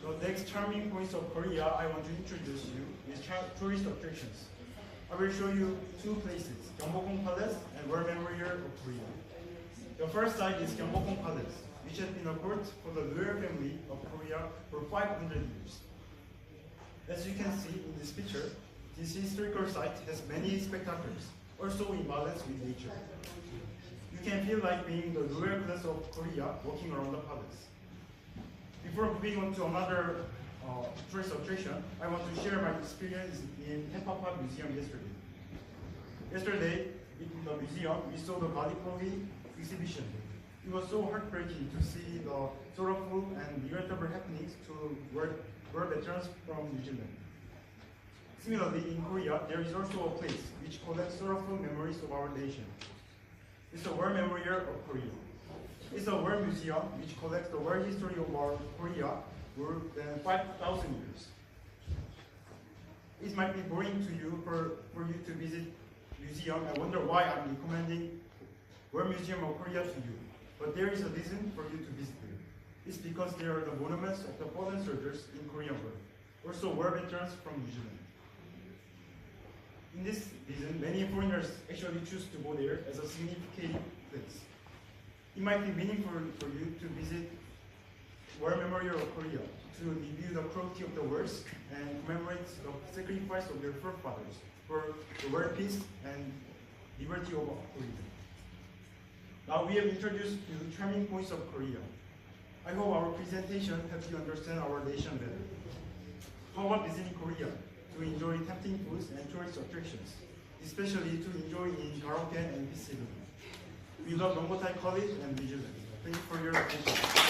The next charming points of Korea I want to introduce you is tourist attractions. I will show you two places, Gyeongbokgung Palace and War Memorial of Korea. The first site is Gyeongbokgung Palace, which has been a court for the royal family of Korea for 500 years. As you can see in this picture, this historical site has many spectacles, also in balance with nature. You can feel like being the royal class of Korea walking around the palace. Before moving on to another tourist attraction, I want to share my experience in Haepark Museum yesterday. Yesterday, in the museum, we saw the Gallipoli exhibition. It was so heartbreaking to see the sorrowful and regrettable happenings to war veterans from New Zealand. Similarly, in Korea, there is also a place which collects sorrowful memories of our nation. It's the War Memorial of Korea. It's a war museum which collects the war history of our Korea for more than 5,000 years. It might be boring to you for you to visit museum and wonder why I'm recommending War Museum of Korea to you. But there is a reason for you to visit there. It's because they are the monuments of the fallen soldiers in Korean War, also war veterans from New Zealand. In this reason, many foreigners actually choose to go there as a significant place. It might be meaningful for you to visit War Memorial of Korea to review the cruelty of the wars and commemorate the sacrifice of their forefathers for the world peace and liberty of Korea. Now we have introduced you charming points of Korea. I hope our presentation helps you understand our nation better. How about visiting Korea to enjoy tempting foods and tourist attractions, especially to enjoy in Gyeonggi and Bissido. We love Nongbotai College and New Zealand. Thank you for your attention.